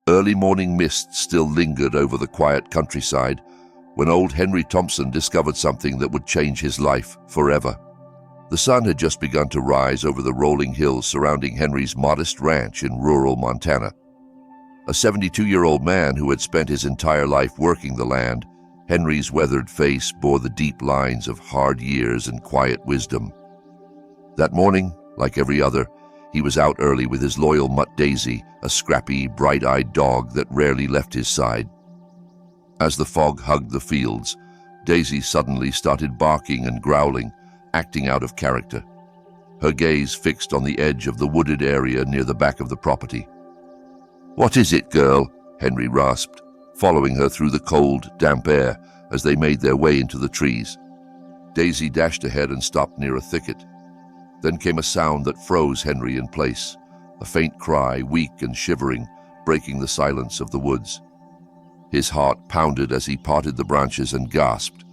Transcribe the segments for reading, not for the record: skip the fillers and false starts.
Early morning mist still lingered over the quiet countryside when old Henry Thompson discovered something that would change his life forever. The sun had just begun to rise over the rolling hills surrounding Henry's modest ranch in rural Montana. A 72-year-old man who had spent his entire life working the land, Henry's weathered face bore the deep lines of hard years and quiet wisdom. That morning, like every other, he was out early with his loyal mutt Daisy, a scrappy, bright-eyed dog that rarely left his side. As the fog hugged the fields, Daisy suddenly started barking and growling, acting out of character, her gaze fixed on the edge of the wooded area near the back of the property. "What is it, girl?" Henry rasped, following her through the cold, damp air as they made their way into the trees. Daisy dashed ahead and stopped near a thicket. Then came a sound that froze Henry in place, a faint cry, weak and shivering, breaking the silence of the woods. His heart pounded as he parted the branches and gasped.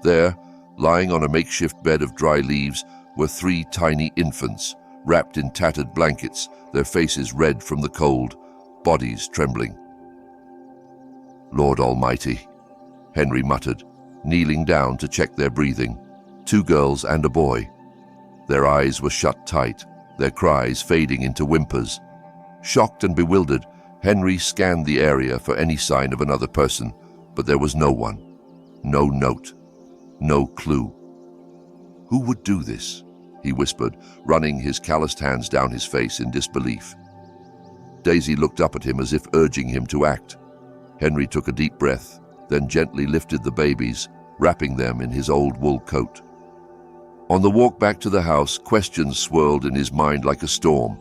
There, lying on a makeshift bed of dry leaves, were 3 tiny infants, wrapped in tattered blankets, their faces red from the cold, bodies trembling. "Lord Almighty," Henry muttered, kneeling down to check their breathing. 2 girls and a boy. Their eyes were shut tight, their cries fading into whimpers. Shocked and bewildered, Henry scanned the area for any sign of another person, but there was no one, no note, no clue. "Who would do this?" he whispered, running his calloused hands down his face in disbelief. Daisy looked up at him as if urging him to act. Henry took a deep breath, then gently lifted the babies, wrapping them in his old wool coat. On the walk back to the house, questions swirled in his mind like a storm.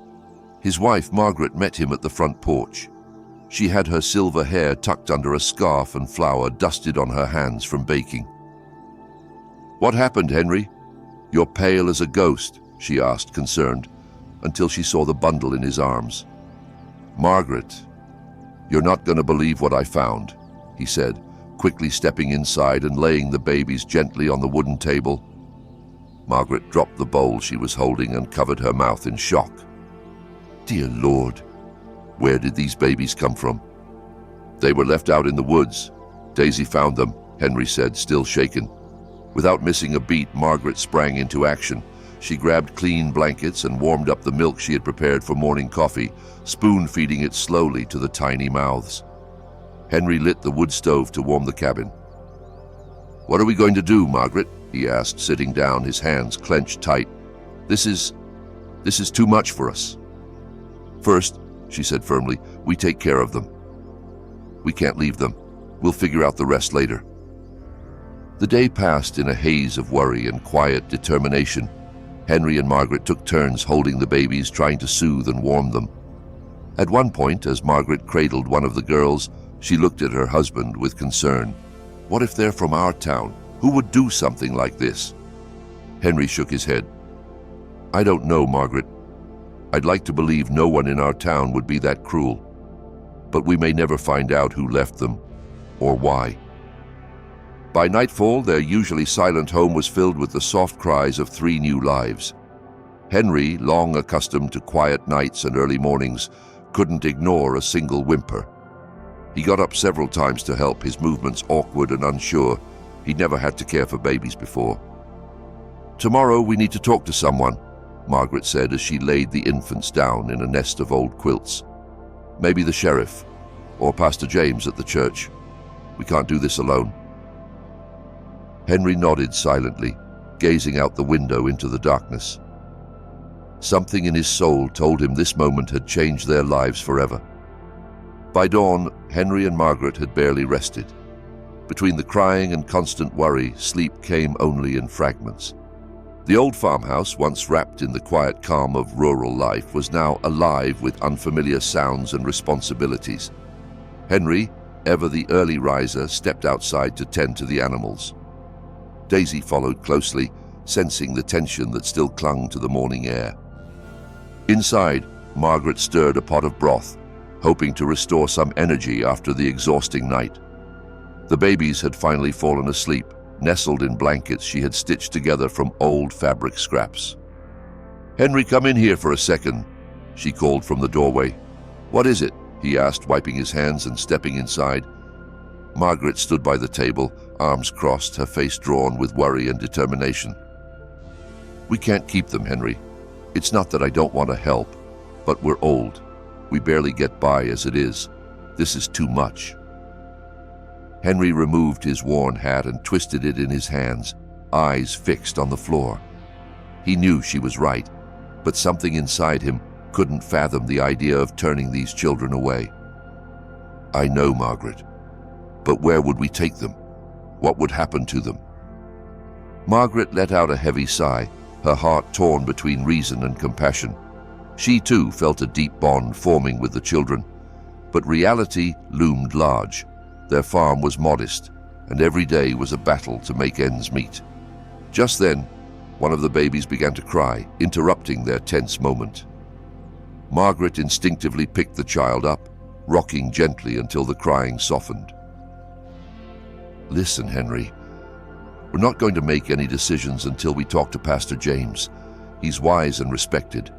His wife, Margaret, met him at the front porch. She had her silver hair tucked under a scarf and flour dusted on her hands from baking. "What happened, Henry? You're pale as a ghost," she asked, concerned, until she saw the bundle in his arms. "Margaret, you're not going to believe what I found," he said, quickly stepping inside and laying the babies gently on the wooden table. Margaret dropped the bowl she was holding and covered her mouth in shock. "Dear Lord, where did these babies come from?" "They were left out in the woods. Daisy found them," Henry said, still shaken. Without missing a beat, Margaret sprang into action. She grabbed clean blankets and warmed up the milk she had prepared for morning coffee, spoon-feeding it slowly to the tiny mouths. Henry lit the wood stove to warm the cabin. "What are we going to do, Margaret?" he asked, sitting down, his hands clenched tight. This is too much for us." "First," she said firmly, "we take care of them. We can't leave them. We'll figure out the rest later." The day passed in a haze of worry and quiet determination. Henry and Margaret took turns holding the babies, trying to soothe and warm them. At one point, as Margaret cradled one of the girls, she looked at her husband with concern. "What if they're from our town? Who would do something like this?" Henry shook his head. "I don't know, Margaret. I'd like to believe no one in our town would be that cruel. But we may never find out who left them, or why." By nightfall, their usually silent home was filled with the soft cries of 3 new lives. Henry, long accustomed to quiet nights and early mornings, couldn't ignore a single whimper. He got up several times to help, his movements awkward and unsure. He'd never had to care for babies before. "Tomorrow we need to talk to someone," Margaret said as she laid the infants down in a nest of old quilts. "Maybe the sheriff, or Pastor James at the church. We can't do this alone." Henry nodded silently, gazing out the window into the darkness. Something in his soul told him this moment had changed their lives forever. By dawn, Henry and Margaret had barely rested. Between the crying and constant worry, sleep came only in fragments. The old farmhouse, once wrapped in the quiet calm of rural life, was now alive with unfamiliar sounds and responsibilities. Henry, ever the early riser, stepped outside to tend to the animals. Daisy followed closely, sensing the tension that still clung to the morning air. Inside, Margaret stirred a pot of broth, hoping to restore some energy after the exhausting night. The babies had finally fallen asleep, nestled in blankets she had stitched together from old fabric scraps. "Henry, come in here for a second," she called from the doorway. "What is it?" he asked, wiping his hands and stepping inside. Margaret stood by the table, arms crossed, her face drawn with worry and determination. "We can't keep them, Henry. It's not that I don't want to help, but we're old. We barely get by as it is. This is too much." Henry removed his worn hat and twisted it in his hands, eyes fixed on the floor. He knew she was right, but something inside him couldn't fathom the idea of turning these children away. "I know, Margaret, but where would we take them? What would happen to them?" Margaret let out a heavy sigh, her heart torn between reason and compassion. She too felt a deep bond forming with the children, but reality loomed large. Their farm was modest, and every day was a battle to make ends meet. Just then, one of the babies began to cry, interrupting their tense moment. Margaret instinctively picked the child up, rocking gently until the crying softened. "Listen, Henry, we're not going to make any decisions until we talk to Pastor James. He's wise and respected.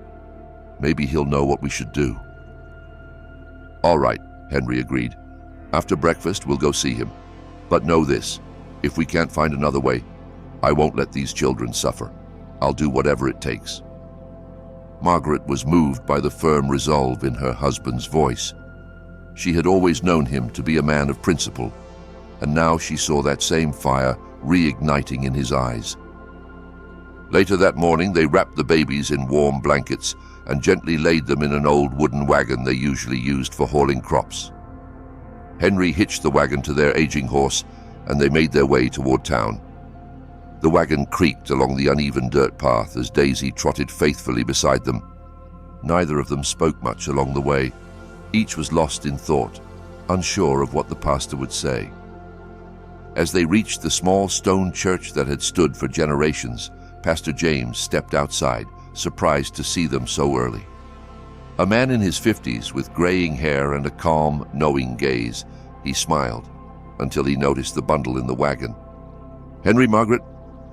Maybe he'll know what we should do." "All right," Henry agreed. "After breakfast, we'll go see him. But know this, if we can't find another way, I won't let these children suffer. I'll do whatever it takes." Margaret was moved by the firm resolve in her husband's voice. She had always known him to be a man of principle, and now she saw that same fire reigniting in his eyes. Later that morning, they wrapped the babies in warm blankets and gently laid them in an old wooden wagon they usually used for hauling crops. Henry hitched the wagon to their aging horse, and they made their way toward town. The wagon creaked along the uneven dirt path as Daisy trotted faithfully beside them. Neither of them spoke much along the way. Each was lost in thought, unsure of what the pastor would say. As they reached the small stone church that had stood for generations, Pastor James stepped outside, surprised to see them so early. A man in his 50s with graying hair and a calm, knowing gaze, he smiled until he noticed the bundle in the wagon. "Henry, Margaret,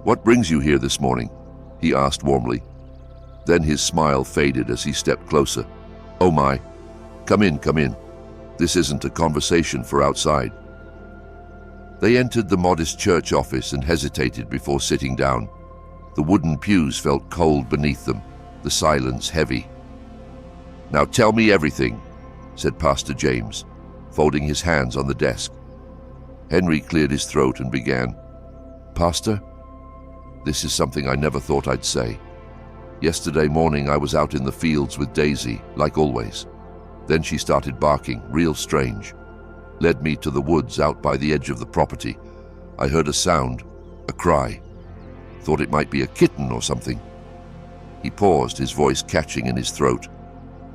what brings you here this morning?" he asked warmly. Then his smile faded as he stepped closer. "Oh my, come in, come in. This isn't a conversation for outside." They entered the modest church office and hesitated before sitting down. The wooden pews felt cold beneath them, the silence heavy. "Now tell me everything," said Pastor James, folding his hands on the desk. Henry cleared his throat and began. "Pastor, this is something I never thought I'd say. Yesterday morning I was out in the fields with Daisy, like always. Then she started barking, real strange. Led me to the woods out by the edge of the property. I heard a sound, a cry. Thought it might be a kitten or something." He paused, his voice catching in his throat.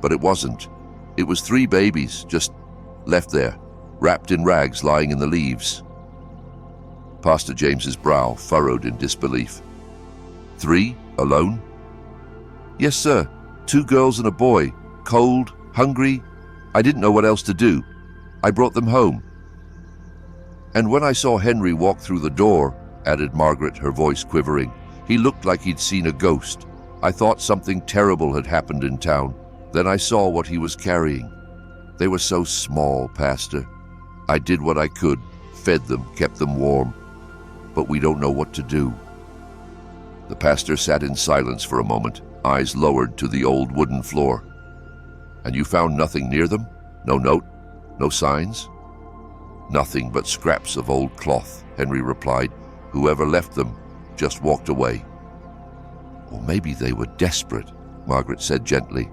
But it wasn't. It was 3 babies, just left there, wrapped in rags lying in the leaves. Pastor James's brow furrowed in disbelief. 3? Alone? "Yes, sir. 2 girls and a boy. Cold, hungry. I didn't know what else to do. I brought them home." "And when I saw Henry walk through the door," added Margaret, her voice quivering, "he looked like he'd seen a ghost. I thought something terrible had happened in town. Then I saw what he was carrying. They were so small, Pastor. I did what I could, fed them, kept them warm. But we don't know what to do." The pastor sat in silence for a moment, eyes lowered to the old wooden floor. "And you found nothing near them? No note? No signs?" "Nothing but scraps of old cloth," Henry replied. "Whoever left them just walked away." "Or maybe they were desperate," Margaret said gently.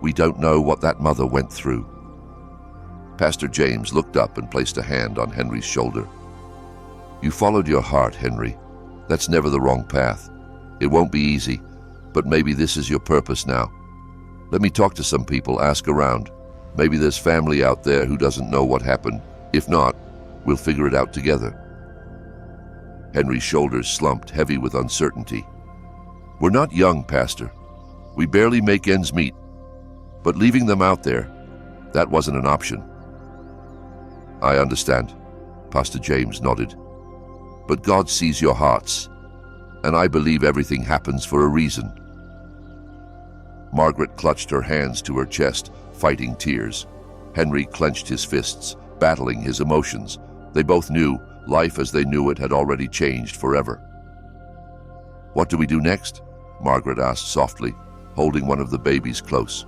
"We don't know what that mother went through." Pastor James looked up and placed a hand on Henry's shoulder. "You followed your heart, Henry. That's never the wrong path. It won't be easy, but maybe this is your purpose now. Let me talk to some people, ask around. Maybe there's family out there who doesn't know what happened. If not, we'll figure it out together." Henry's shoulders slumped, heavy with uncertainty. "We're not young, Pastor. We barely make ends meet. But leaving them out there, that wasn't an option." "I understand," Pastor James nodded. "But God sees your hearts, and I believe everything happens for a reason." Margaret clutched her hands to her chest, fighting tears. Henry clenched his fists, battling his emotions. They both knew life as they knew it had already changed forever. "What do we do next?" Margaret asked softly, holding one of the babies close.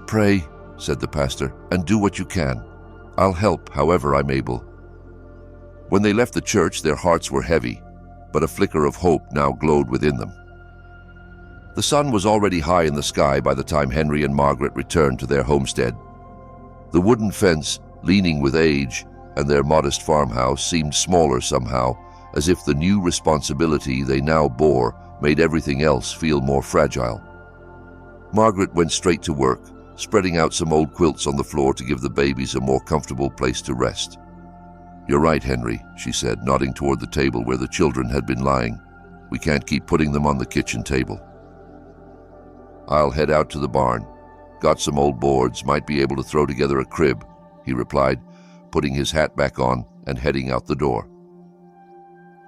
"Pray," said the pastor, "and do what you can. I'll help however I'm able." When they left the church, their hearts were heavy, but a flicker of hope now glowed within them. The sun was already high in the sky by the time Henry and Margaret returned to their homestead. The wooden fence, leaning with age, and their modest farmhouse seemed smaller somehow, as if the new responsibility they now bore made everything else feel more fragile. Margaret went straight to work, spreading out some old quilts on the floor to give the babies a more comfortable place to rest. "You're right, Henry," she said, nodding toward the table where the children had been lying. "We can't keep putting them on the kitchen table." "I'll head out to the barn. Got some old boards, might be able to throw together a crib," he replied, putting his hat back on and heading out the door.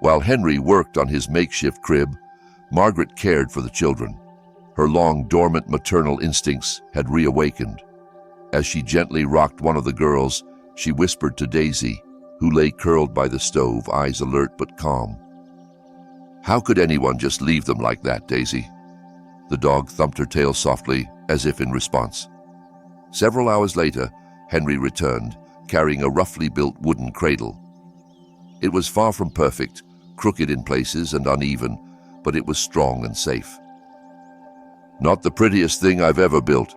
While Henry worked on his makeshift crib, Margaret cared for the children. Her long dormant maternal instincts had reawakened. As she gently rocked one of the girls, she whispered to Daisy, who lay curled by the stove, eyes alert but calm. "How could anyone just leave them like that, Daisy?" The dog thumped her tail softly, as if in response. Several hours later, Henry returned, carrying a roughly built wooden cradle. It was far from perfect, crooked in places and uneven, but it was strong and safe. "Not the prettiest thing I've ever built,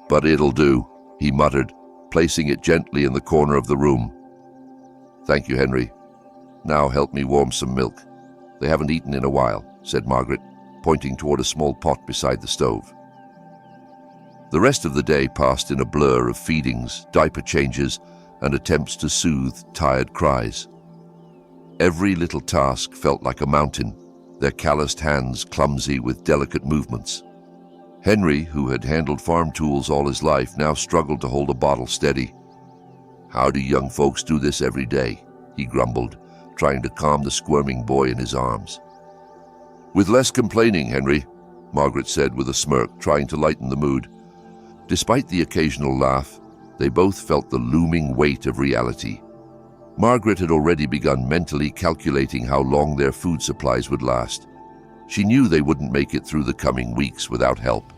but it'll do," he muttered, placing it gently in the corner of the room. "Thank you, Henry. Now help me warm some milk. They haven't eaten in a while," said Margaret, pointing toward a small pot beside the stove. The rest of the day passed in a blur of feedings, diaper changes, and attempts to soothe tired cries. Every little task felt like a mountain, their calloused hands clumsy with delicate movements. Henry, who had handled farm tools all his life, now struggled to hold a bottle steady. "How do young folks do this every day?" he grumbled, trying to calm the squirming boy in his arms. "With less complaining, Henry," Margaret said with a smirk, trying to lighten the mood. Despite the occasional laugh, they both felt the looming weight of reality. Margaret had already begun mentally calculating how long their food supplies would last. She knew they wouldn't make it through the coming weeks without help.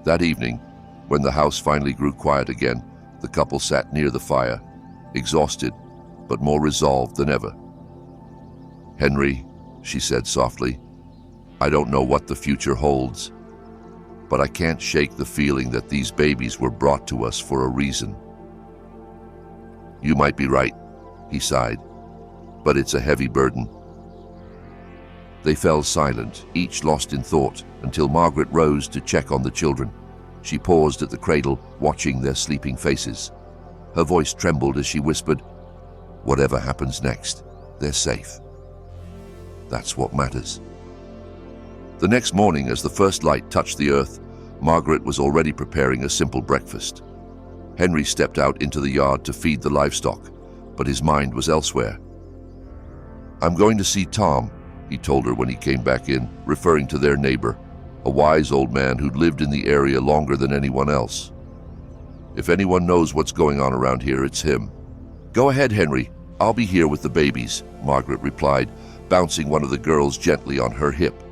That evening, when the house finally grew quiet again, the couple sat near the fire, exhausted, but more resolved than ever. "Henry," she said softly, "I don't know what the future holds, but I can't shake the feeling that these babies were brought to us for a reason." "You might be right," he sighed, "but it's a heavy burden." They fell silent, each lost in thought, until Margaret rose to check on the children. She paused at the cradle, watching their sleeping faces. Her voice trembled as she whispered, "Whatever happens next, they're safe. That's what matters." The next morning, as the first light touched the earth, Margaret was already preparing a simple breakfast. Henry stepped out into the yard to feed the livestock, but his mind was elsewhere. "I'm going to see Tom," he told her when he came back in, referring to their neighbor, a wise old man who'd lived in the area longer than anyone else. "If anyone knows what's going on around here, it's him." "Go ahead, Henry. I'll be here with the babies," Margaret replied, bouncing one of the girls gently on her hip.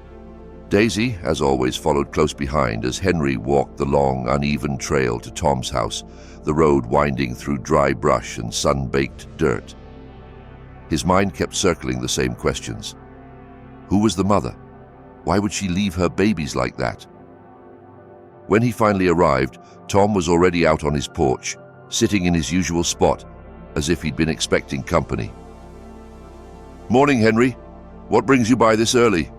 Daisy, as always, followed close behind as Henry walked the long, uneven trail to Tom's house, the road winding through dry brush and sun-baked dirt. His mind kept circling the same questions. Who was the mother? Why would she leave her babies like that? When he finally arrived, Tom was already out on his porch, sitting in his usual spot, as if he'd been expecting company. "Morning, Henry. What brings you by this early?"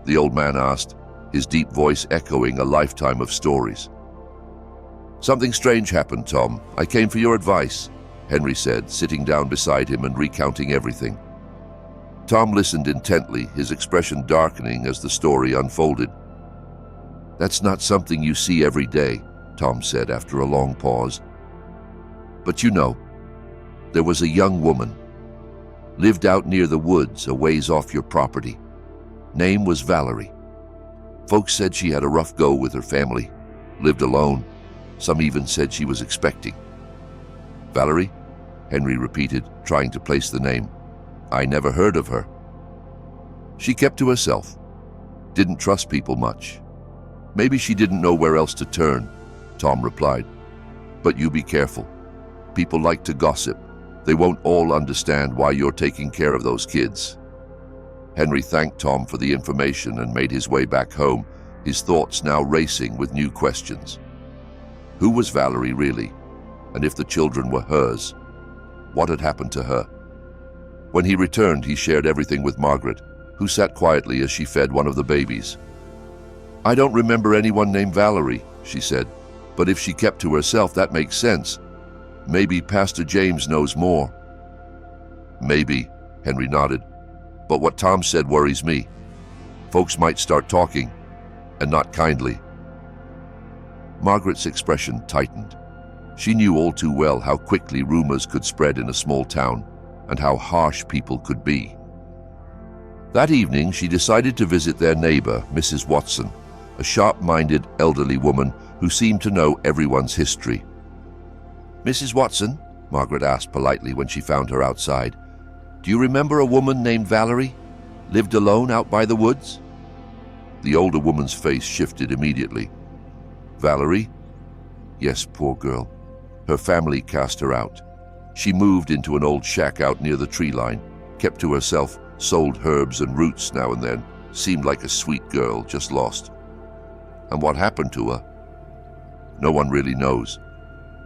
the old man asked, his deep voice echoing a lifetime of stories. "Something strange happened, Tom. I came for your advice," Henry said, sitting down beside him and recounting everything. Tom listened intently, his expression darkening as the story unfolded. "That's not something you see every day," Tom said after a long pause. "But you know, there was a young woman. Lived out near the woods, a ways off your property. Name was Valerie. Folks said she had a rough go with her family. Lived alone. Some even said she was expecting. Valerie? Henry repeated, trying to place the name. I never heard of her. She kept to herself. Didn't trust people much. Maybe she didn't know where else to turn, Tom replied. But you be careful. People like to gossip. They won't all understand why you're taking care of those kids. Henry thanked Tom for the information and made his way back home, his thoughts now racing with new questions. Who was Valerie really? And if the children were hers, what had happened to her? When he returned, he shared everything with Margaret, who sat quietly as she fed one of the babies. I don't remember anyone named Valerie, she said, but if she kept to herself, that makes sense. Maybe Pastor James knows more. Maybe, Henry nodded, but what Tom said worries me. Folks might start talking, and not kindly. Margaret's expression tightened. She knew all too well how quickly rumors could spread in a small town, and how harsh people could be. That evening, she decided to visit their neighbor, Mrs. Watson, a sharp-minded elderly woman who seemed to know everyone's history. Mrs. Watson, Margaret asked politely when she found her outside, do you remember a woman named Valerie? Lived alone out by the woods? The older woman's face shifted immediately. Valerie? Yes, poor girl. Her family cast her out. She moved into an old shack out near the tree line, kept to herself, sold herbs and roots now and then, seemed like a sweet girl just lost. And what happened to her? No one really knows.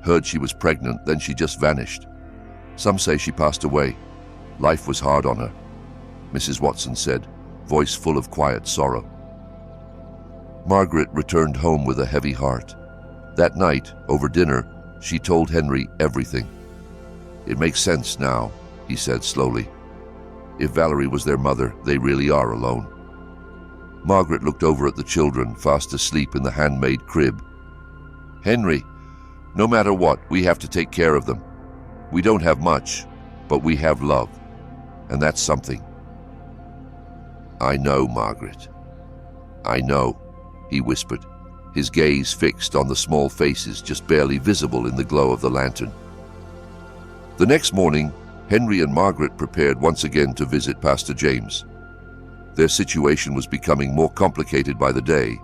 Heard she was pregnant, then she just vanished. Some say she passed away. Life was hard on her, Mrs. Watson said, voice full of quiet sorrow. Margaret returned home with a heavy heart. That night, over dinner, she told Henry everything. It makes sense now, he said slowly. If Valerie was their mother, they really are alone. Margaret looked over at the children, fast asleep in the handmade crib. Henry, no matter what, we have to take care of them. We don't have much, but we have love, and that's something. I know, Margaret. I know, he whispered, his gaze fixed on the small faces just barely visible in the glow of the lantern. The next morning, Henry and Margaret prepared once again to visit Pastor James. Their situation was becoming more complicated by the day,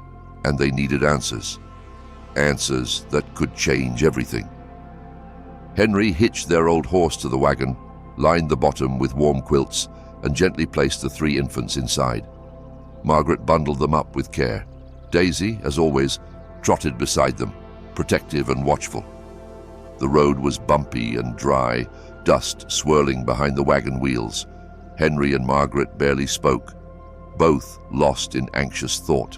and they needed answers. Answers that could change everything. Henry hitched their old horse to the wagon, lined the bottom with warm quilts, and gently placed the 3 infants inside. Margaret bundled them up with care. Daisy, as always, trotted beside them, protective and watchful. The road was bumpy and dry, dust swirling behind the wagon wheels. Henry and Margaret barely spoke, both lost in anxious thought.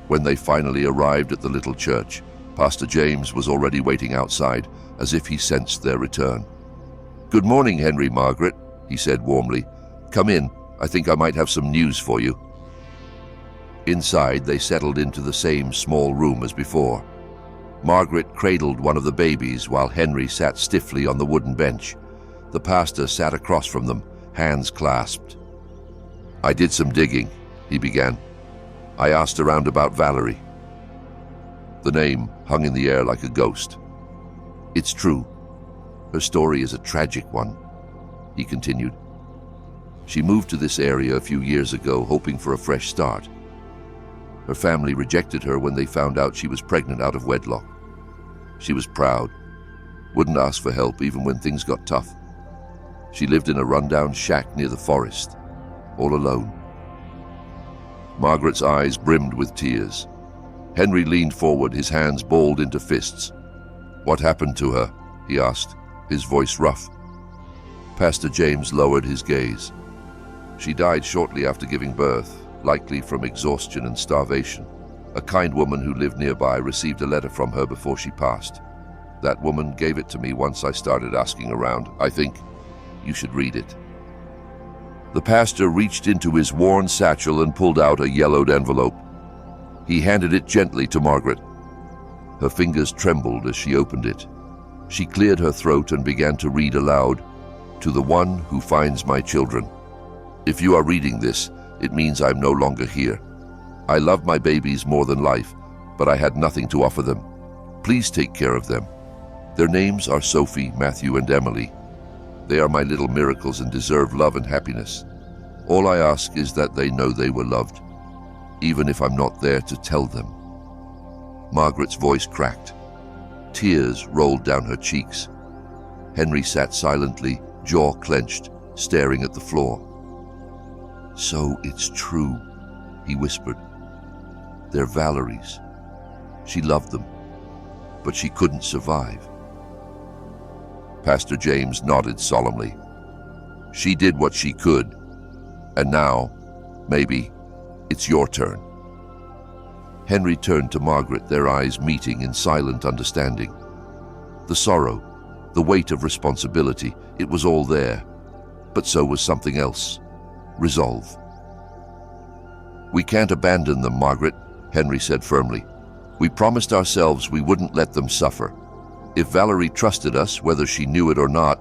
When they finally arrived at the little church, Pastor James was already waiting outside, as if he sensed their return. Good morning, Henry, Margaret, he said warmly. Come in, I think I might have some news for you. Inside, they settled into the same small room as before. Margaret cradled one of the babies while Henry sat stiffly on the wooden bench. The pastor sat across from them, hands clasped. I did some digging, he began. I asked around about Valerie. The name hung in the air like a ghost. It's true. Her story is a tragic one, he continued. She moved to this area a few years ago, hoping for a fresh start. Her family rejected her when they found out she was pregnant out of wedlock. She was proud, wouldn't ask for help even when things got tough. She lived in a rundown shack near the forest, all alone. Margaret's eyes brimmed with tears. Henry leaned forward, his hands balled into fists. What happened to her? He asked, his voice rough. Pastor James lowered his gaze. She died shortly after giving birth, likely from exhaustion and starvation. A kind woman who lived nearby received a letter from her before she passed. That woman gave it to me once I started asking around. I think you should read it. The pastor reached into his worn satchel and pulled out a yellowed envelope. He handed it gently to Margaret. Her fingers trembled as she opened it. She cleared her throat and began to read aloud, "To the one who finds my children. If you are reading this, it means I'm no longer here. I love my babies more than life, but I had nothing to offer them. Please take care of them. Their names are Sophie, Matthew, and Emily. They are my little miracles and deserve love and happiness. All I ask is that they know they were loved, even if I'm not there to tell them." Margaret's voice cracked. Tears rolled down her cheeks. Henry sat silently, jaw clenched, staring at the floor. "So it's true," he whispered. "They're Valerie's. She loved them, but she couldn't survive." Pastor James nodded solemnly. "She did what she could, and now, maybe, it's your turn." Henry turned to Margaret, their eyes meeting in silent understanding. The sorrow, the weight of responsibility, it was all there, but so was something else: resolve. "We can't abandon them, Margaret," Henry said firmly. "We promised ourselves we wouldn't let them suffer. If Valerie trusted us, whether she knew it or not,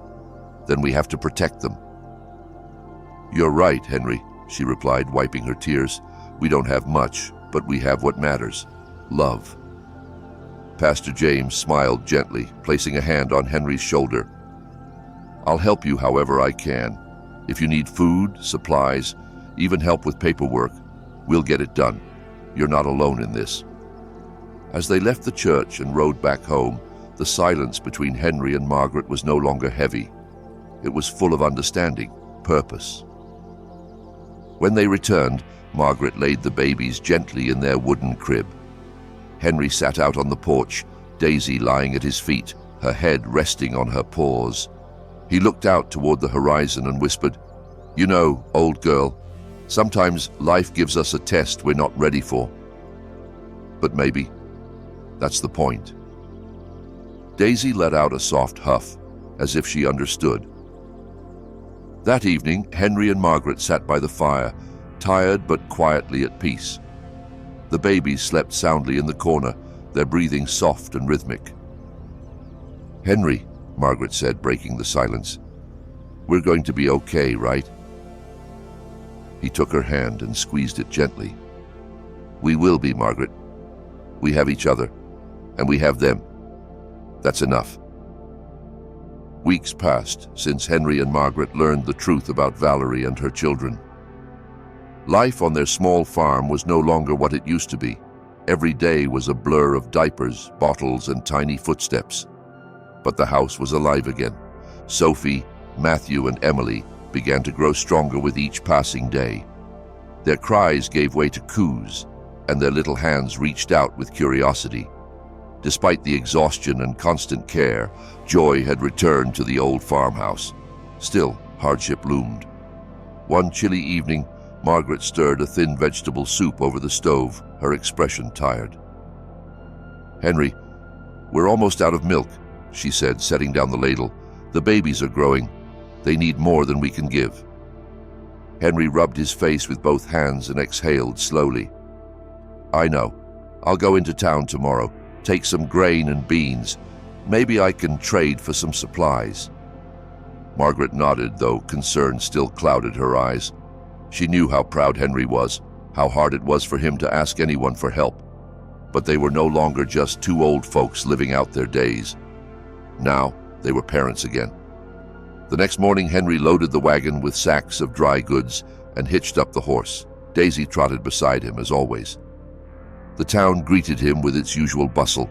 then we have to protect them." "You're right, Henry," she replied, wiping her tears. "We don't have much, but we have what matters: love." Pastor James smiled gently, placing a hand on Henry's shoulder. "I'll help you however I can. If you need food, supplies, even help with paperwork, we'll get it done. You're not alone in this." As they left the church and rode back home, the silence between Henry and Margaret was no longer heavy. It was full of understanding, purpose. When they returned, Margaret laid the babies gently in their wooden crib. Henry sat out on the porch, Daisy lying at his feet, her head resting on her paws. He looked out toward the horizon and whispered, "You know, old girl, sometimes life gives us a test we're not ready for. But maybe that's the point." Daisy let out a soft huff, as if she understood. That evening, Henry and Margaret sat by the fire, tired but quietly at peace. The babies slept soundly in the corner, their breathing soft and rhythmic. "Henry," Margaret said, breaking the silence, "we're going to be okay, right?" He took her hand and squeezed it gently. "We will be, Margaret. We have each other, and we have them. That's enough." Weeks passed since Henry and Margaret learned the truth about Valerie and her children. Life on their small farm was no longer what it used to be. Every day was a blur of diapers, bottles, and tiny footsteps. But the house was alive again. Sophie, Matthew, and Emily began to grow stronger with each passing day. Their cries gave way to coos, and their little hands reached out with curiosity. Despite the exhaustion and constant care, joy had returned to the old farmhouse. Still, hardship loomed. One chilly evening, Margaret stirred a thin vegetable soup over the stove, her expression tired. "Henry, we're almost out of milk," she said, setting down the ladle. "The babies are growing. They need more than we can give." Henry rubbed his face with both hands and exhaled slowly. "I know. I'll go into town tomorrow, take some grain and beans. Maybe I can trade for some supplies." Margaret nodded, though concern still clouded her eyes. She knew how proud Henry was, how hard it was for him to ask anyone for help. But they were no longer just two old folks living out their days. Now they were parents again. The next morning, Henry loaded the wagon with sacks of dry goods and hitched up the horse. Daisy trotted beside him, as always. The town greeted him with its usual bustle,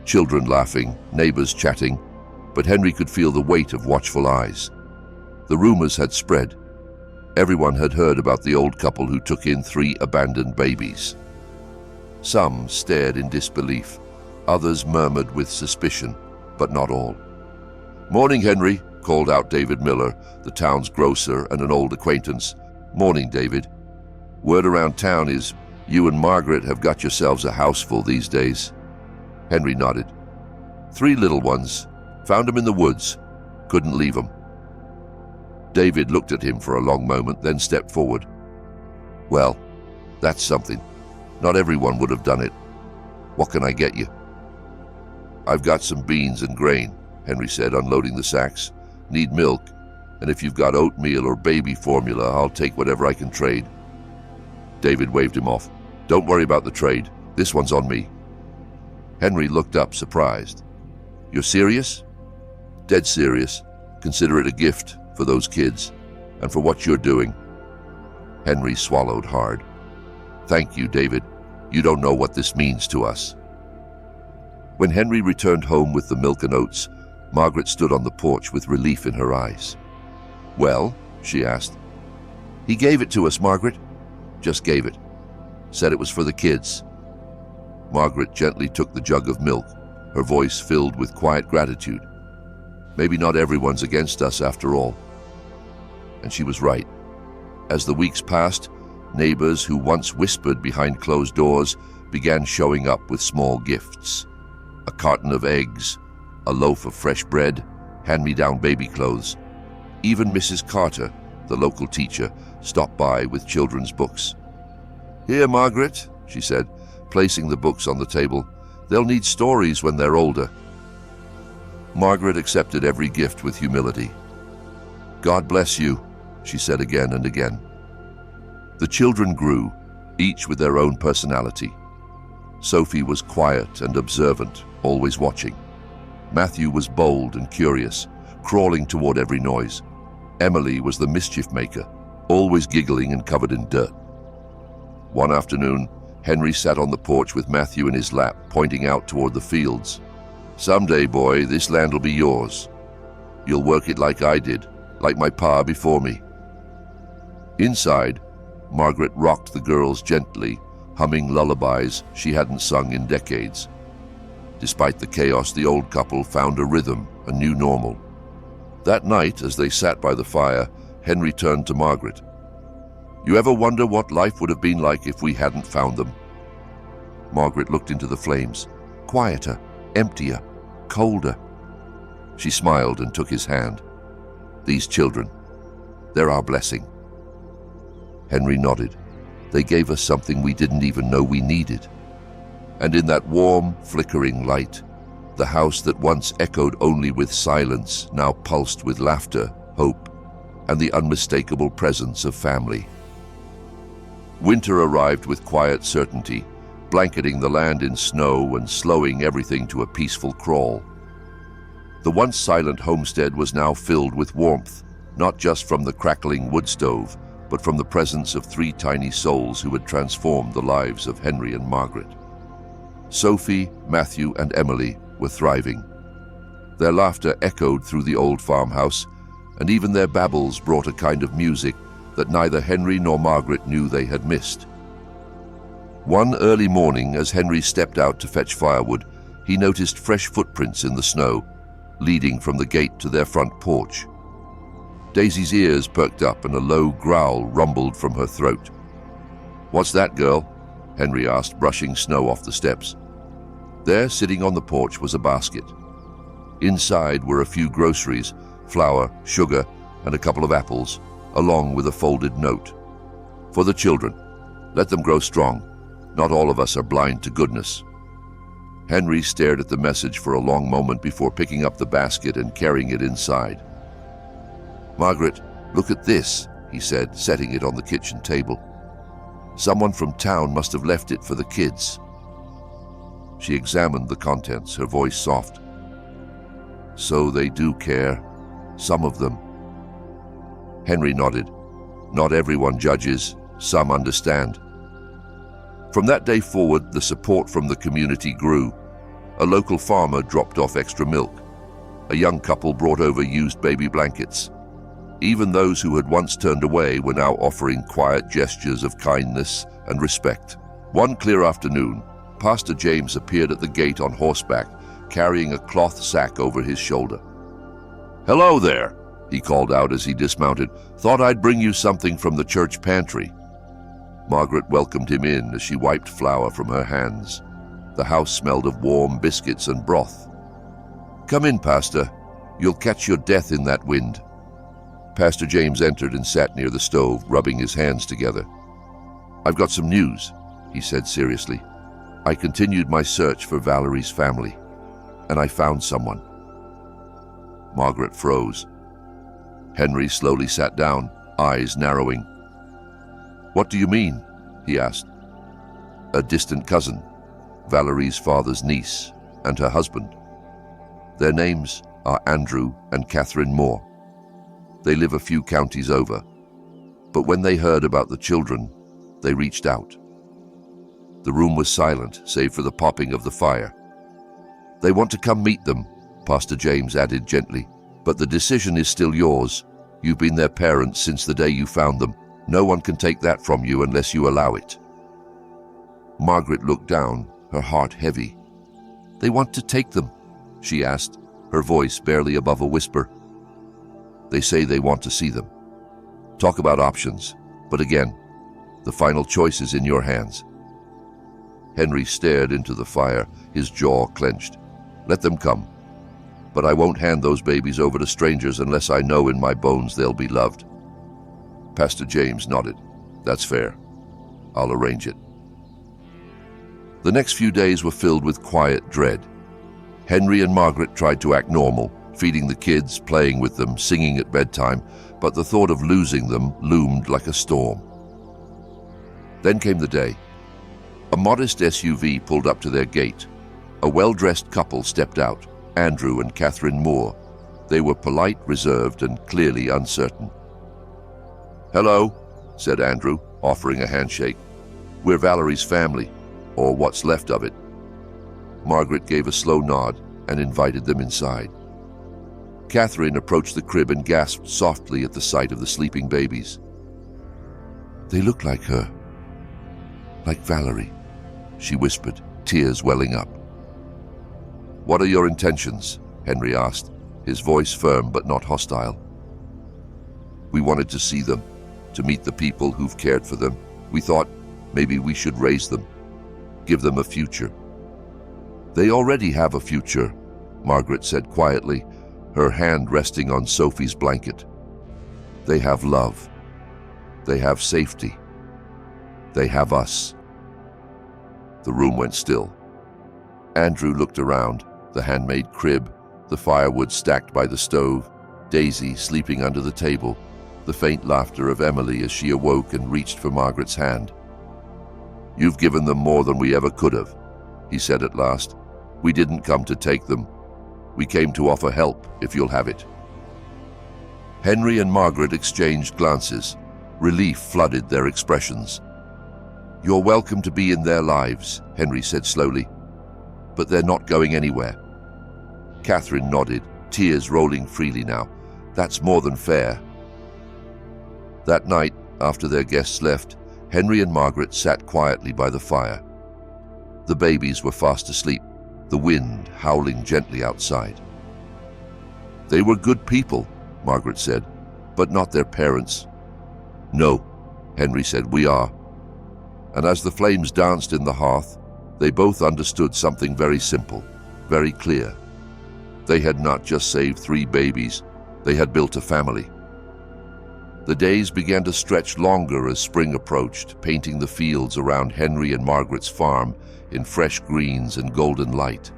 children laughing, neighbors chatting, but Henry could feel the weight of watchful eyes. The rumors had spread. Everyone had heard about the old couple who took in 3 abandoned babies. Some stared in disbelief, others murmured with suspicion, but not all. "Morning, Henry," called out David Miller, the town's grocer and an old acquaintance. "Morning, David. Word around town is you and Margaret have got yourselves a houseful these days." Henry nodded. 3 little ones. Found them in the woods. Couldn't leave them." David looked at him for a long moment, then stepped forward. "Well, that's something. Not everyone would have done it. What can I get you?" "I've got some beans and grain," Henry said, unloading the sacks. "Need milk, and if you've got oatmeal or baby formula, I'll take whatever I can trade." David waved him off. "Don't worry about the trade. This one's on me." Henry looked up, surprised. "You're serious?" "Dead serious. Consider it a gift for those kids, and for what you're doing." Henry swallowed hard. "Thank you, David. You don't know what this means to us." When Henry returned home with the milk and oats, Margaret stood on the porch with relief in her eyes. "Well?" she asked. "He gave it to us, Margaret." "Just gave it. Said it was for the kids." Margaret gently took the jug of milk, her voice filled with quiet gratitude. Maybe not everyone's against us after all. And she was right. As the weeks passed, neighbors who once whispered behind closed doors began showing up with small gifts. A carton of eggs, a loaf of fresh bread, hand-me-down baby clothes. Even Mrs. Carter, the local teacher, stopped by with children's books. "Here, Margaret," she said, placing the books on the table. "They'll need stories when they're older." Margaret accepted every gift with humility. "God bless you," she said again and again. The children grew, each with their own personality. Sophie was quiet and observant, always watching. Matthew was bold and curious, crawling toward every noise. Emily was the mischief maker, always giggling and covered in dirt. One afternoon, Henry sat on the porch with Matthew in his lap, pointing out toward the fields. "Someday, boy, this land will be yours. You'll work it like I did, like my pa before me." Inside, Margaret rocked the girls gently, humming lullabies she hadn't sung in decades. Despite the chaos, the old couple found a rhythm, a new normal. That night, as they sat by the fire, Henry turned to Margaret. "You ever wonder what life would have been like if we hadn't found them?" Margaret looked into the flames. Quieter, emptier, colder. She smiled and took his hand. "These children, they're our blessing." Henry nodded. "They gave us something we didn't even know we needed." And in that warm, flickering light, the house that once echoed only with silence now pulsed with laughter, hope, and the unmistakable presence of family. Winter arrived with quiet certainty, blanketing the land in snow and slowing everything to a peaceful crawl. The once silent homestead was now filled with warmth, not just from the crackling wood stove, but from the presence of 3 tiny souls who had transformed the lives of Henry and Margaret. Sophie, Matthew, and Emily were thriving. Their laughter echoed through the old farmhouse, and even their babbles brought a kind of music that neither Henry nor Margaret knew they had missed. One early morning, as Henry stepped out to fetch firewood, he noticed fresh footprints in the snow, leading from the gate to their front porch. Daisy's ears perked up and a low growl rumbled from her throat. "What's that, girl?" Henry asked, brushing snow off the steps. There, sitting on the porch, was a basket. Inside were a few groceries, flour, sugar, and a couple of apples, along with a folded note. "For the children. Let them grow strong. Not all of us are blind to goodness." Henry stared at the message for a long moment before picking up the basket and carrying it inside. "Margaret, look at this," he said, setting it on the kitchen table. "Someone from town must have left it for the kids." She examined the contents, her voice soft. "So they do care. Some of them." Henry nodded. Not everyone judges. Some understand. From that day forward, the support from the community grew. A local farmer dropped off extra milk. A young couple brought over used baby blankets. Even those who had once turned away were now offering quiet gestures of kindness and respect. One clear afternoon, Pastor James appeared at the gate on horseback, carrying a cloth sack over his shoulder. "Hello there," he called out as he dismounted. "Thought I'd bring you something from the church pantry." Margaret welcomed him in as she wiped flour from her hands. The house smelled of warm biscuits and broth. "Come in, Pastor. You'll catch your death in that wind." Pastor James entered and sat near the stove, rubbing his hands together. "I've got some news," he said seriously. "I continued my search for Valerie's family, and I found someone." Margaret froze. Henry slowly sat down, eyes narrowing. "What do you mean?" he asked. "A distant cousin. Valerie's father's niece, and her husband. Their names are Andrew and Catherine Moore. They live a few counties over, but when they heard about the children, they reached out. The room was silent, save for the popping of the fire. They want to come meet them, Pastor James added gently, but the decision is still yours. You've been their parents since the day you found them. No one can take that from you unless you allow it. Margaret looked down, her heart heavy. They want to take them, she asked, her voice barely above a whisper. They say they want to see them. Talk about options, but again, the final choice is in your hands. Henry stared into the fire, his jaw clenched. Let them come. But I won't hand those babies over to strangers unless I know in my bones they'll be loved. Pastor James nodded. That's fair. I'll arrange it. The next few days were filled with quiet dread. Henry and Margaret tried to act normal, feeding the kids, playing with them, singing at bedtime, but the thought of losing them loomed like a storm. Then came the day. A modest SUV pulled up to their gate. A well-dressed couple stepped out, Andrew and Catherine Moore. They were polite, reserved, and clearly uncertain. Hello, said Andrew, offering a handshake. We're Valerie's family, or what's left of it. Margaret gave a slow nod and invited them inside. Catherine approached the crib and gasped softly at the sight of the sleeping babies. They look like her. Like Valerie, she whispered, tears welling up. What are your intentions? Henry asked, his voice firm but not hostile. We wanted to see them, to meet the people who've cared for them. We thought maybe we should raise them, give them a future. They already have a future, Margaret said quietly, her hand resting on Sophie's blanket. They have love. They have safety. They have us. The room went still. Andrew looked around, the handmade crib, the firewood stacked by the stove, Daisy sleeping under the table, the faint laughter of Emily as she awoke and reached for Margaret's hand. You've given them more than we ever could have, he said at last. We didn't come to take them. We came to offer help, if you'll have it. Henry and Margaret exchanged glances. Relief flooded their expressions. You're welcome to be in their lives, Henry said slowly. But they're not going anywhere. Catherine nodded, tears rolling freely now. That's more than fair. That night, after their guests left, Henry and Margaret sat quietly by the fire. The babies were fast asleep, the wind howling gently outside. They were good people, Margaret said, but not their parents. No, Henry said, we are. And as the flames danced in the hearth, they both understood something very simple, very clear. They had not just saved 3 babies, they had built a family. The days began to stretch longer as spring approached, painting the fields around Henry and Margaret's farm in fresh greens and golden light.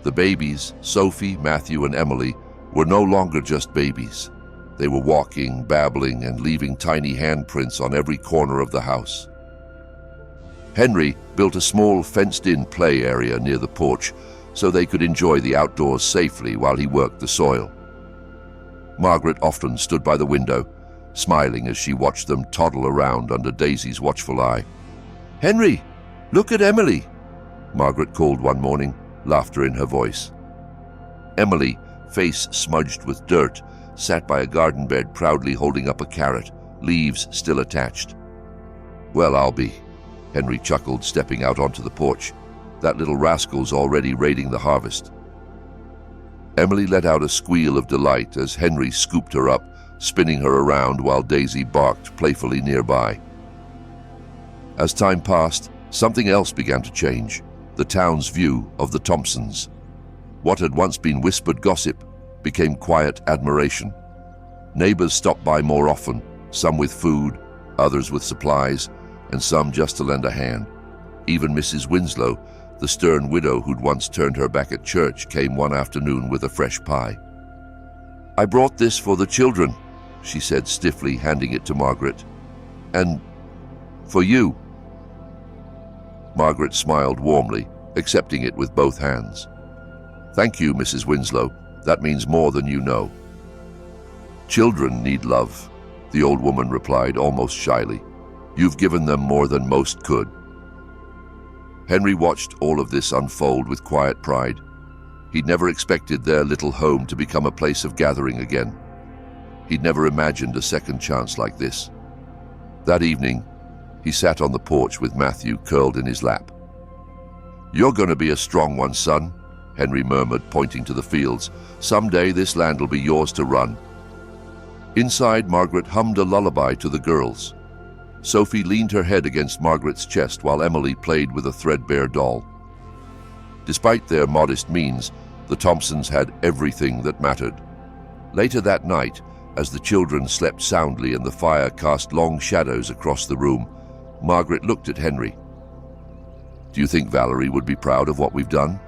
The babies, Sophie, Matthew, and Emily, were no longer just babies. They were walking, babbling, and leaving tiny handprints on every corner of the house. Henry built a small fenced-in play area near the porch so they could enjoy the outdoors safely while he worked the soil. Margaret often stood by the window, smiling as she watched them toddle around under Daisy's watchful eye. "Henry, look at Emily," Margaret called one morning, laughter in her voice. Emily, face smudged with dirt, sat by a garden bed proudly holding up a carrot, leaves still attached. "Well, I'll be," Henry chuckled, stepping out onto the porch. "That little rascal's already raiding the harvest." Emily let out a squeal of delight as Henry scooped her up, spinning her around while Daisy barked playfully nearby. As time passed, something else began to change, the town's view of the Thompsons. What had once been whispered gossip became quiet admiration. Neighbors stopped by more often, some with food, others with supplies, and some just to lend a hand. Even Mrs. Winslow, the stern widow who'd once turned her back at church, came one afternoon with a fresh pie. "I brought this for the children," she said stiffly, handing it to Margaret. "And for you." Margaret smiled warmly, accepting it with both hands. "Thank you, Mrs. Winslow. That means more than you know." "Children need love," the old woman replied almost shyly. "You've given them more than most could." Henry watched all of this unfold with quiet pride. He'd never expected their little home to become a place of gathering again. He'd never imagined a second chance like this. That evening, he sat on the porch with Matthew curled in his lap. "You're going to be a strong one, son," Henry murmured, pointing to the fields. "Someday this land will be yours to run." Inside, Margaret hummed a lullaby to the girls. Sophie leaned her head against Margaret's chest while Emily played with a threadbare doll. Despite their modest means, the Thompsons had everything that mattered. Later that night, as the children slept soundly and the fire cast long shadows across the room, Margaret looked at Henry. "Do you think Valerie would be proud of what we've done?"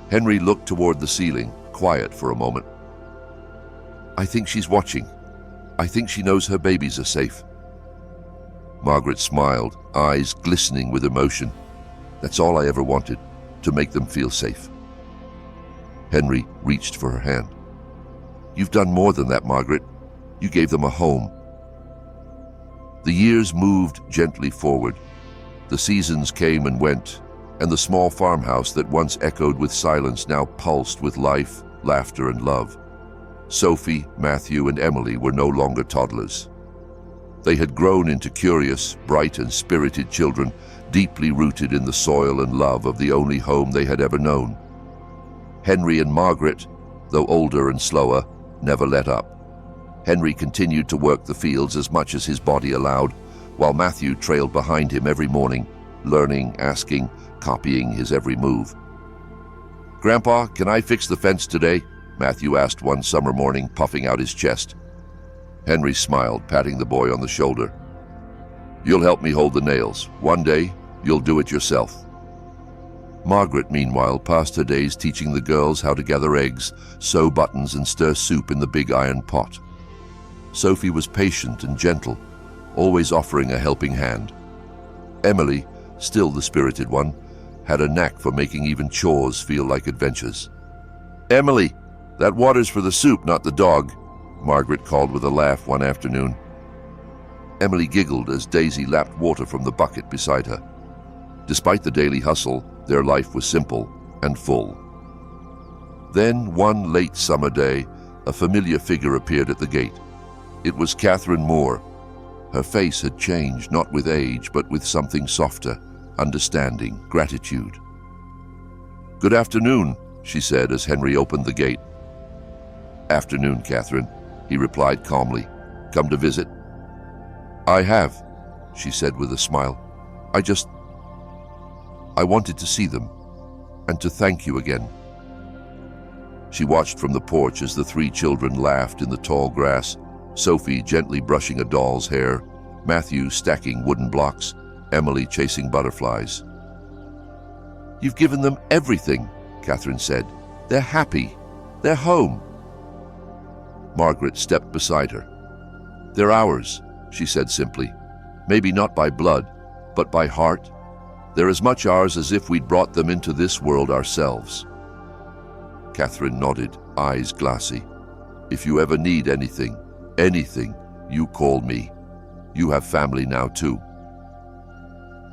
Henry looked toward the ceiling, quiet for a moment. "I think she's watching. I think she knows her babies are safe." Margaret smiled, eyes glistening with emotion. "That's all I ever wanted, to make them feel safe." Henry reached for her hand. "You've done more than that, Margaret. You gave them a home." The years moved gently forward. The seasons came and went, and the small farmhouse that once echoed with silence now pulsed with life, laughter, and love. Sophie, Matthew, and Emily were no longer toddlers. They had grown into curious, bright, and spirited children, deeply rooted in the soil and love of the only home they had ever known. Henry and Margaret, though older and slower, never let up. Henry continued to work the fields as much as his body allowed, while Matthew trailed behind him every morning, learning, asking, copying his every move. "Grandpa, can I fix the fence today?" Matthew asked one summer morning, puffing out his chest. Henry smiled, patting the boy on the shoulder. "You'll help me hold the nails. One day, you'll do it yourself." Margaret, meanwhile, passed her days teaching the girls how to gather eggs, sew buttons, and stir soup in the big iron pot. Sophie was patient and gentle, always offering a helping hand. Emily, still the spirited one, had a knack for making even chores feel like adventures. "Emily, that water's for the soup, not the dog," Margaret called with a laugh one afternoon. Emily giggled as Daisy lapped water from the bucket beside her. Despite the daily hustle, their life was simple and full. Then, one late summer day, a familiar figure appeared at the gate. It was Catherine Moore. Her face had changed, not with age, but with something softer, understanding, gratitude. "Good afternoon," she said as Henry opened the gate. "Afternoon, Catherine," he replied calmly. "Come to visit?" "I have," she said with a smile. I wanted to see them, and to thank you again." She watched from the porch as the three children laughed in the tall grass, Sophie gently brushing a doll's hair, Matthew stacking wooden blocks, Emily chasing butterflies. "You've given them everything," Catherine said. "They're happy. They're home." Margaret stepped beside her. "They're ours," she said simply. "Maybe not by blood, but by heart. They're as much ours as if we'd brought them into this world ourselves." Catherine nodded, eyes glassy. "If you ever need anything, you call me. You have family now too."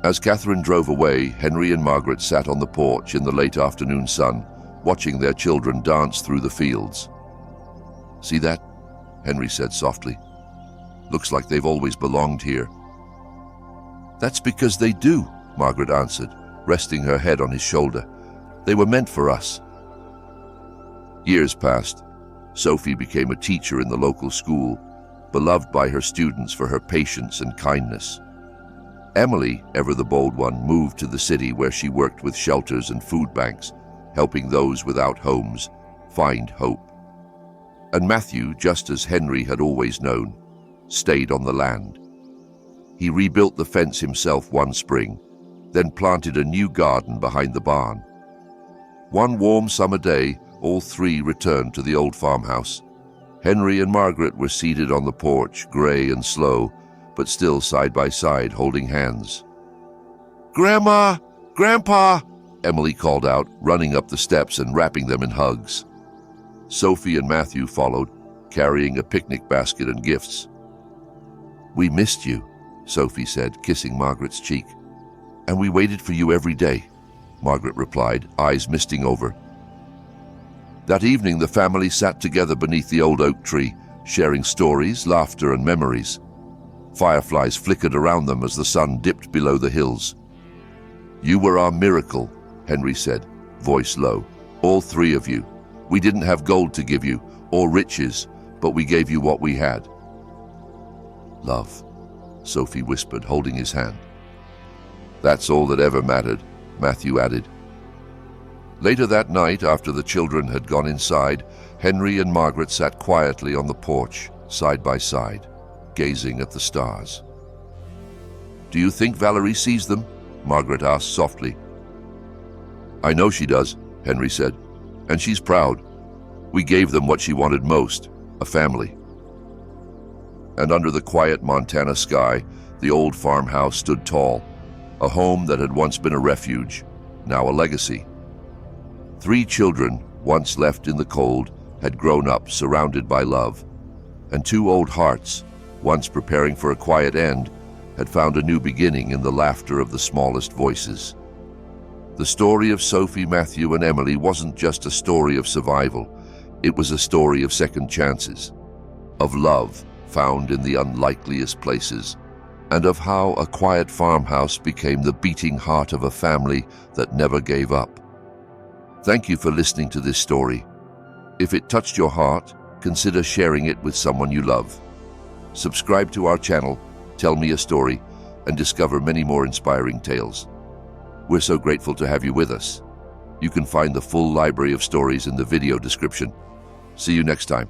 As Catherine drove away, Henry and Margaret sat on the porch in the late afternoon sun, watching their children dance through the fields. "See that?" Henry said softly. "Looks like they've always belonged here." "That's because they do," Margaret answered, resting her head on his shoulder. "They were meant for us." Years passed. Sophie became a teacher in the local school, beloved by her students for her patience and kindness. Emily, ever the bold one, moved to the city where she worked with shelters and food banks, helping those without homes find hope. And Matthew, just as Henry had always known, stayed on the land. He rebuilt the fence himself one spring, then planted a new garden behind the barn. One warm summer day, all three returned to the old farmhouse. Henry and Margaret were seated on the porch, gray and slow, but still side by side, holding hands. "Grandma! Grandpa!" Emily called out, running up the steps and wrapping them in hugs. Sophie and Matthew followed, carrying a picnic basket and gifts. "We missed you," Sophie said, kissing Margaret's cheek. "And we waited for you every day," Margaret replied, eyes misting over. That evening, the family sat together beneath the old oak tree, sharing stories, laughter, and memories. Fireflies flickered around them as the sun dipped below the hills. "You were our miracle," Henry said, voice low. "All three of you. We didn't have gold to give you, or riches, but we gave you what we had." "Love," Sophie whispered, holding his hand. "That's all that ever mattered," Matthew added. Later that night, after the children had gone inside, Henry and Margaret sat quietly on the porch, side by side, gazing at the stars. "Do you think Valerie sees them?" Margaret asked softly. "I know she does," Henry said, "and she's proud. We gave them what she wanted most, a family." And under the quiet Montana sky, the old farmhouse stood tall, a home that had once been a refuge, now a legacy. 3 children, once left in the cold, had grown up surrounded by love, and 2 old hearts, once preparing for a quiet end, had found a new beginning in the laughter of the smallest voices. The story of Sophie, Matthew, and Emily wasn't just a story of survival. It was a story of second chances, of love found in the unlikeliest places, and of how a quiet farmhouse became the beating heart of a family that never gave up. Thank you for listening to this story. If it touched your heart, consider sharing it with someone you love. Subscribe to our channel, Tell Me a Story, and discover many more inspiring tales. We're so grateful to have you with us. You can find the full library of stories in the video description. See you next time.